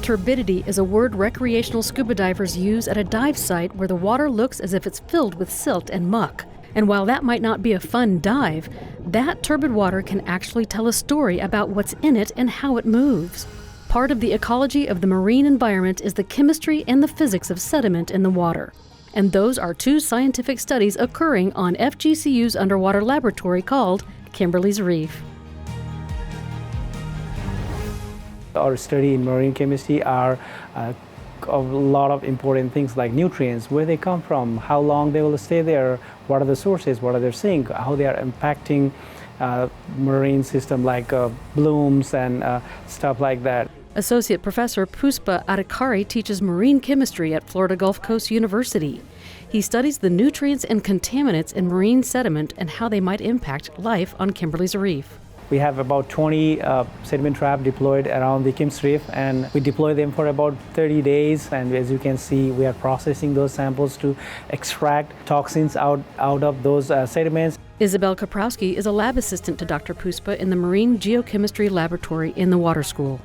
turbidity is a word recreational scuba divers use at a dive site where the water looks as if it's filled with silt and muck. And while that might not be a fun dive, that turbid water can actually tell a story about what's in it and how it moves. Part of the ecology of the marine environment is the chemistry and the physics of sediment in the water. And those are two scientific studies occurring on FGCU's underwater laboratory called Kimberly's Reef. Our study in marine chemistry are a lot of important things like nutrients, where they come from, how long they will stay there, what are the sources, what are they seeing, how they are impacting marine system like blooms and stuff like that. Associate Professor Puspa Adhikari teaches marine chemistry at Florida Gulf Coast University. He studies the nutrients and contaminants in marine sediment and how they might impact life on Kimberly's Reef. We have about 20 sediment traps deployed around the Kim's Reef, and we deploy them for about 30 days. And as you can see, we are processing those samples to extract toxins out of those sediments. Isabel Kaprowski is a lab assistant to Dr. Puspa in the Marine Geochemistry Laboratory in the Water School.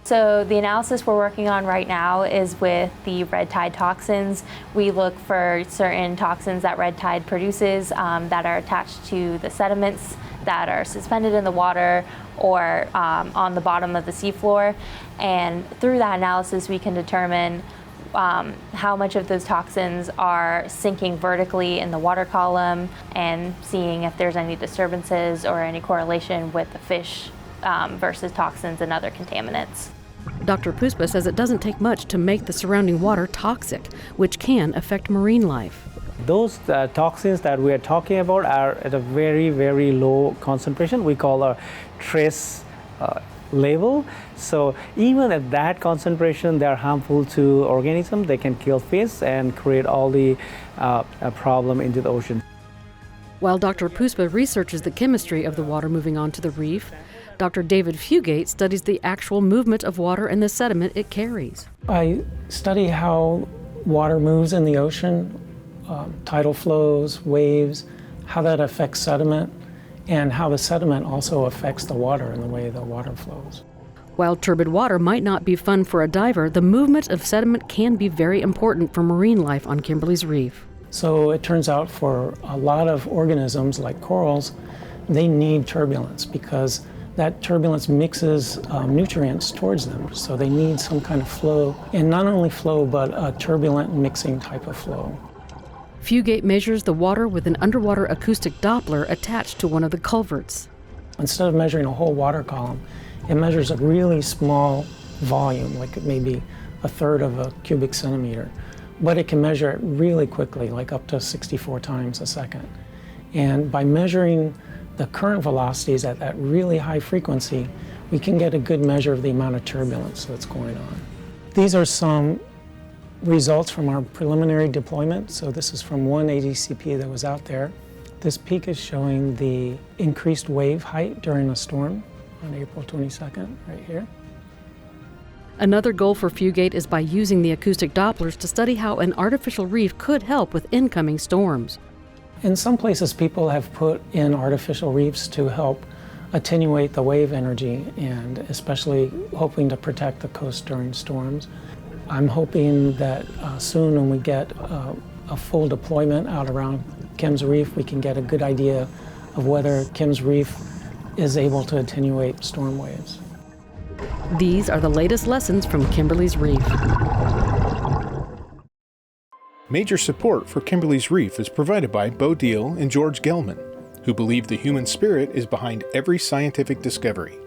So the analysis we're working on right now is with the red tide toxins. We look for certain toxins that red tide produces that are attached to the sediments that are suspended in the water or on the bottom of the seafloor. And through that analysis, we can determine how much of those toxins are sinking vertically in the water column and seeing if there's any disturbances or any correlation with the fish versus toxins and other contaminants. Dr. Puspa says it doesn't take much to make the surrounding water toxic, which can affect marine life. Those toxins that we are talking about are at a very, very low concentration. We call a trace level. So even at that concentration, they are harmful to organisms. They can kill fish and create all the problem into the ocean. While Dr. Puspa researches the chemistry of the water moving onto the reef, Dr. David Fugate studies the actual movement of water and the sediment it carries. I study how water moves in the ocean, tidal flows, waves, how that affects sediment, and how the sediment also affects the water and the way the water flows. While turbid water might not be fun for a diver, the movement of sediment can be very important for marine life on Kimberly's Reef. So it turns out for a lot of organisms like corals, they need turbulence because that turbulence mixes nutrients towards them. So they need some kind of flow, and not only flow, but a turbulent mixing type of flow. Fugate measures the water with an underwater acoustic Doppler attached to one of the culverts. Instead of measuring a whole water column, it measures a really small volume, like maybe a third of a cubic centimeter. But it can measure it really quickly, like up to 64 times a second. And by measuring the current velocities at that really high frequency, we can get a good measure of the amount of turbulence that's going on. These are some results from our preliminary deployment. So this is from one ADCP that was out there. This peak is showing the increased wave height during a storm on April 22nd, right here. Another goal for Fugate is by using the acoustic Dopplers to study how an artificial reef could help with incoming storms. In some places, people have put in artificial reefs to help attenuate the wave energy and especially hoping to protect the coast during storms. I'm hoping that soon when we get a full deployment out around Kim's Reef, we can get a good idea of whether Kim's Reef is able to attenuate storm waves. These are the latest lessons from Kimberly's Reef. Major support for Kimberly's Reef is provided by Bo Deal and George Gelman, who believe the human spirit is behind every scientific discovery.